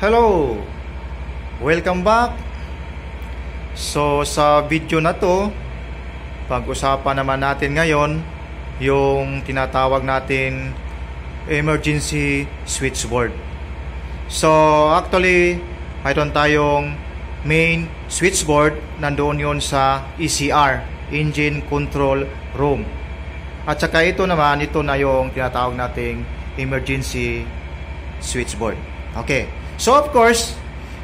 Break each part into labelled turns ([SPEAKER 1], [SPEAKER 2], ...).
[SPEAKER 1] Hello! Welcome back! So sa video na to, pag-usapan naman natin ngayon yung tinatawag natin emergency switchboard. So actually, mayroon tayong main switchboard, nandoon yun sa ECR, Engine Control Room. At saka ito naman, ito na yung tinatawag nating emergency switchboard. Okay. So of course,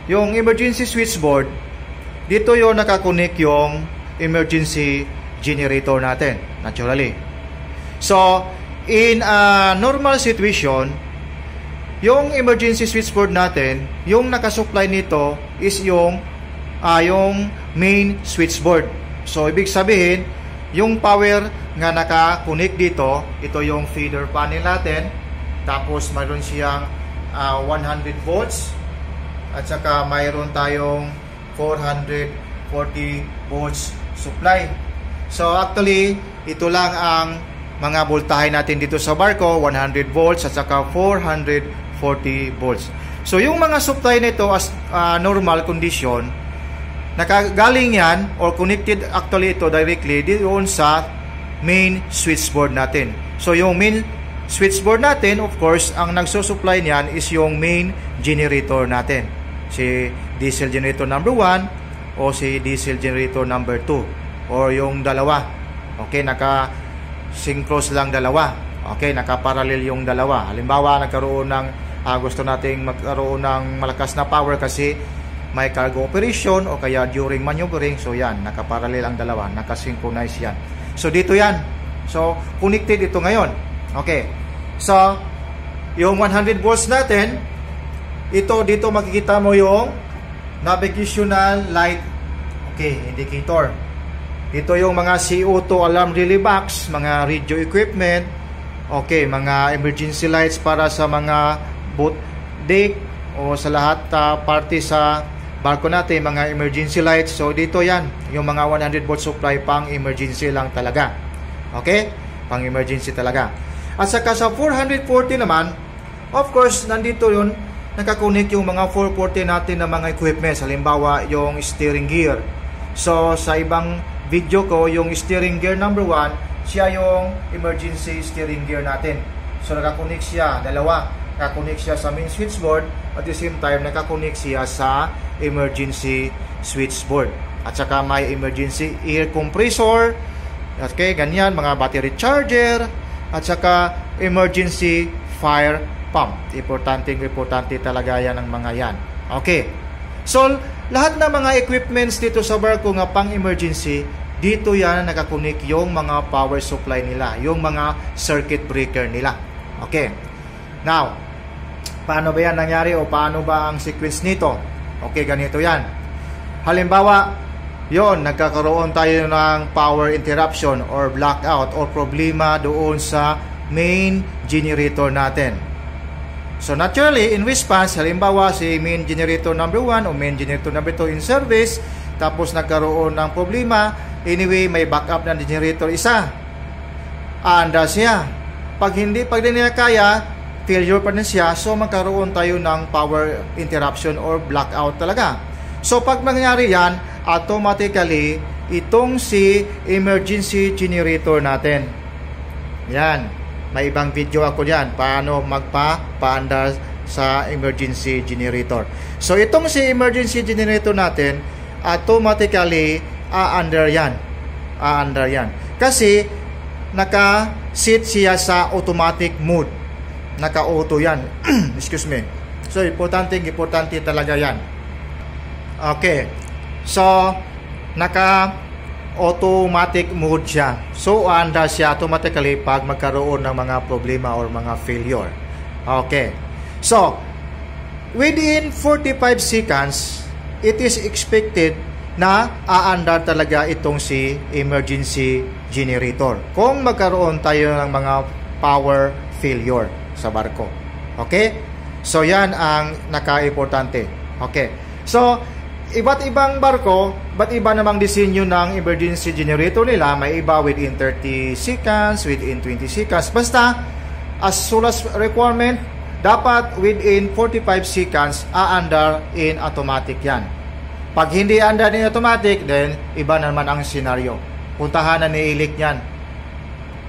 [SPEAKER 1] yung emergency switchboard, dito yung nakakonek yung emergency generator natin, naturally. So, in a normal situation, yung emergency switchboard natin, yung nakasupply nito is yung main switchboard. So, ibig sabihin, yung power nga nakakonek dito, ito yung feeder panel natin, tapos mayroon siyang 100 volts at saka mayroon tayong 440 volts supply. So actually, ito lang ang mga voltahe natin dito sa barko, 100 volts at saka 440 volts. So yung mga supply nito as normal condition, nakagaling yan or connected actually ito directly doon sa main switchboard natin. So yung main switchboard natin, of course, ang nagsusupply niyan is yung main generator natin. Si diesel generator number 1 o si diesel generator number 2 or yung dalawa. Okay, naka-synchronous lang dalawa. Okay, naka-parallel yung dalawa. Halimbawa, nagkaroon ng gusto nating magkaroon ng malakas na power kasi may cargo operation o kaya during maneuvering. So yan, naka-parallel ang dalawa, naka-synchronize yan. So dito yan. So connected ito ngayon. Okay. So, yung 100 volts natin, dito makikita mo yung navigational light, okay, indicator. Ito yung mga CO2 alarm relay box, mga radio equipment, okay, mga emergency lights para sa mga boat deck o sa lahat party sa barko natin, mga emergency lights. So, dito yan, yung mga 100 volt supply pang emergency lang talaga. Okay? Pang emergency talaga. At saka sa 440 naman, of course, nandito yun, nakakunik yung mga 440 natin na mga equipment. Halimbawa, yung steering gear. So, sa ibang video ko, yung steering gear number 1, siya yung emergency steering gear natin. So, nakakunik siya, dalawa. Nakakunik siya sa main switchboard, at the same time, nakakunik siya sa emergency switchboard. At saka may emergency air compressor, okay, ganyan, mga battery charger, at saka emergency fire pump. Importante talaga yan ang mga yan. Okay. So, lahat ng mga equipments dito sa barko nga pang emergency, dito yan nakakunik yung mga power supply nila, yung mga circuit breaker nila. Okay. Now, paano ba yan nangyari o paano ba ang sequence nito? Okay, ganito yan. Halimbawa, yon, nagkakaroon tayo ng power interruption or blackout or problema doon sa main generator natin. So naturally, in response, halimbawa si main generator number 1 o main generator number 2 in service, tapos nagkaroon ng problema, anyway, may backup ng generator isa. Aanda siya. Pag di nila kaya, failure pa rin siya, so magkaroon tayo ng power interruption or blackout talaga. So pag nangyari yan, automatically, itong si emergency generator natin. Yan. May ibang video ako dyan. Paano magpapaandar sa emergency generator. So, itong si emergency generator natin, automatically, aandar yan. Aandar yan. Kasi, naka-sit siya sa automatic mode. Naka-auto yan. Excuse me. So, importante talaga yan. Okay. So, naka-automatic mode siya. So, aandar siya automatically pag magkaroon ng mga problema or mga failure. Okay. So, within 45 seconds, it is expected na aandar talaga itong si emergency generator kung magkaroon tayo ng mga power failure sa barko. Okay? So, yan ang naka-importante. Okay. So, iba't ibang barko, iba't iba namang disenyo ng emergency generator nila. May iba within 30 seconds, within 20 seconds. Basta, as soon as requirement, dapat within 45 seconds, aandar in automatic yan. Pag hindi andar in automatic, then iba naman ang senaryo. Puntahan na ni Ilik yan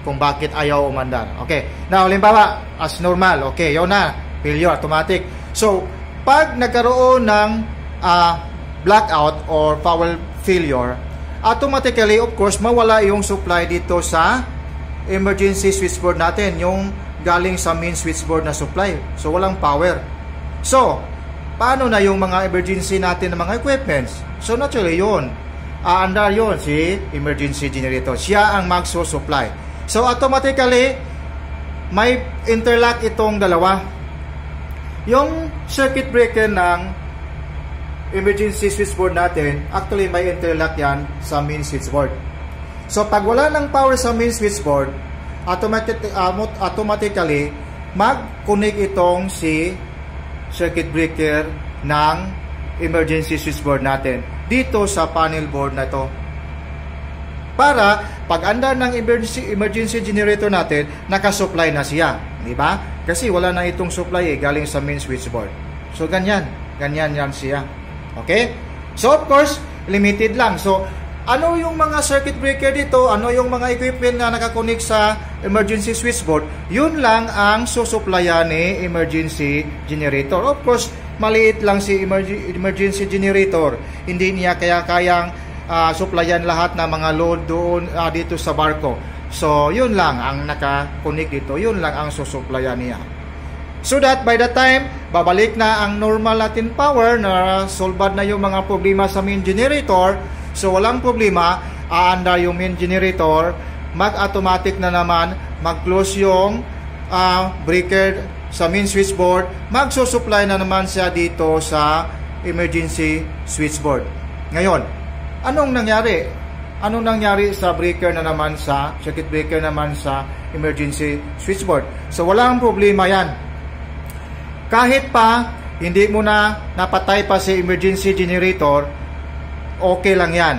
[SPEAKER 1] kung bakit ayaw umandar. Okay. Now, halimbawa, as normal, okay, yun na, failure, automatic. So, pag nagkaroon ng blackout or power failure, automatically, of course, mawala yung supply dito sa emergency switchboard natin, yung galing sa main switchboard na supply. So, walang power. So, paano na yung mga emergency natin ng mga equipments? So, naturally, yun. Aandar yun, si emergency generator. Siya ang magsusupply. So, automatically, may interlock itong dalawa. Yung circuit breaker ng emergency switchboard natin, actually may interlock yan sa main switchboard. So, pag wala ng power sa main switchboard, automatically, mag-connect itong si circuit breaker ng emergency switchboard natin dito sa panel board na ito. Para pag andar ng emergency generator natin, nakasupply na siya, di ba? Kasi wala na itong supply galing sa main switchboard. So ganyan yan siya. Okay? So of course, limited lang. So ano yung mga circuit breaker dito? Ano yung mga equipment na nakakonik sa emergency switchboard? Yun lang ang susupplyan ni emergency generator. Of course, maliit lang si emergency generator. Hindi niya kayang supplyan lahat ng mga load doon dito sa barko. So, yun lang ang nakakonik dito. Yun lang ang susupplyan niya. So that by the time babalik na ang normal natin power, na solved na yung mga problema sa main generator, so walang problema, aandar yung main generator, mag-automatic na naman, mag-close yung breaker sa main switchboard, magsusupply na naman siya dito sa emergency switchboard. Ngayon, anong nangyari? Anong nangyari sa breaker na naman sa circuit breaker naman sa emergency switchboard? So walang problema yan. Kahit pa hindi mo na napatay pa si emergency generator, okay lang yan.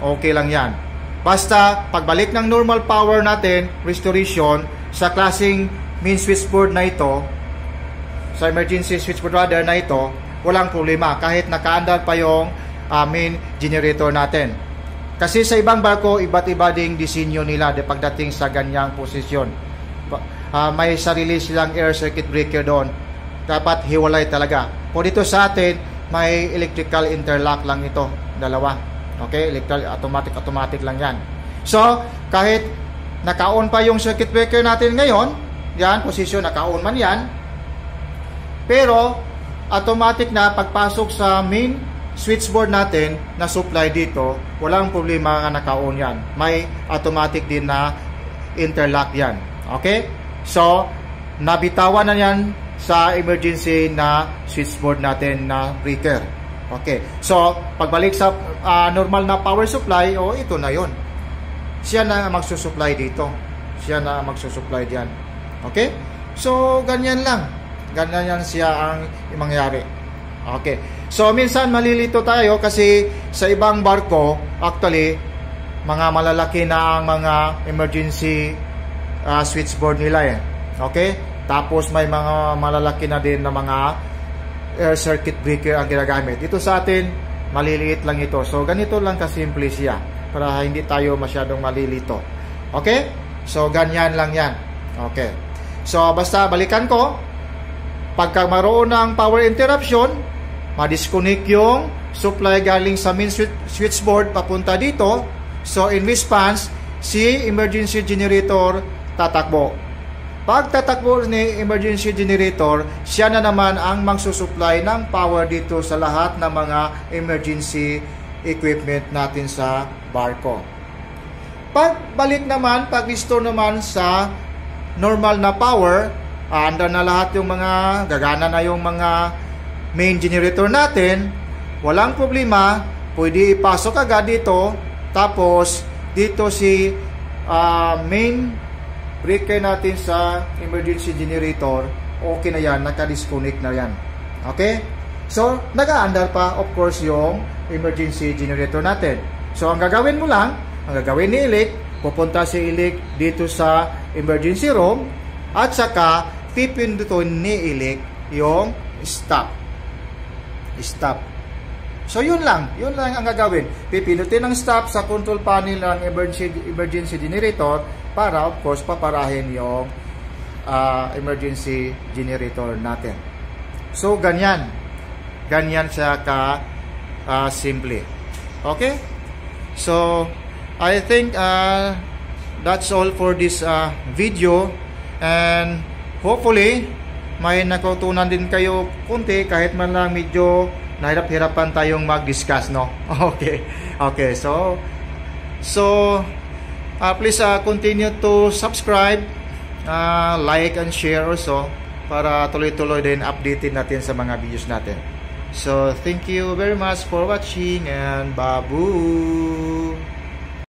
[SPEAKER 1] Okay lang yan. Basta pagbalik ng normal power natin, restoration sa klaseng main switchboard na ito, sa emergency switchboard rather na ito, walang problema kahit nakaandar pa yung main generator natin. Kasi sa ibang barko, iba't iba ding disenyo nila pagdating sa ganyang posisyon. May sarili silang air circuit breaker doon. Dapat hiwalay talaga. O dito sa atin, may electrical interlock lang ito. Dalawa. Okay? Electrical, automatic lang yan. So, kahit naka-on pa yung circuit breaker natin ngayon, yan, posisyon, naka-on man yan. Pero, automatic na pagpasok sa main switchboard natin na supply dito, walang problema nga naka-on yan. May automatic din na interlock yan. Okay? So, nabitawan na yan sa emergency na switchboard natin na breaker. Okay. So, pagbalik sa normal na power supply, ito na yon. Siya na magsusupply dito. Siya na magsusupply diyan. Okay? So, ganyan lang. Ganyan yan siya ang mangyari. Okay. So, minsan malilito tayo kasi sa ibang barko, actually, mga malalaki na ang mga emergency switchboard nila eh. Okay? Tapos may mga malalaki na din na mga air circuit breaker ang ginagamit. Ito sa atin, maliliit lang ito. So, ganito lang kasimple siya para hindi tayo masyadong malilito. Okay? So, ganyan lang yan. Okay. So, basta balikan ko, pagka maroon ng power interruption, ma-disconnect yung supply galing sa main switchboard papunta dito. So, in response, si emergency generator tatakbo. Pag tatakbo ni emergency generator, siya na naman ang magsusupply ng power dito sa lahat ng mga emergency equipment natin sa barko. Pagbalik naman, pag-restore naman sa normal na power, andar na lahat yung mga, gagana na yung mga main generator natin, walang problema, pwede ipasok agad dito, tapos dito si main breaker natin sa emergency generator, okay na yan, naka-disconnect na yan. Okay? So, nag-aandar pa, of course, yung emergency generator natin. So, ang gagawin mo lang, ang gagawin ni Ilik, pupunta si Ilik dito sa emergency room, at saka pipindutin ni Elec yung stop. So yun lang ang gagawin. Pipindutin ang stop sa control panel ng emergency generator para of course paparahin yung emergency generator natin. So ganyan siya ka simple. Okay? So I think that's all for this video, and hopefully may natutunan din kayo kunti kahit man lang medyo nahirap-hirapan tayong mag-discuss, no? Okay. So please continue to subscribe, like and share also para tuloy-tuloy din updated natin sa mga videos natin. So thank you very much for watching, and babu.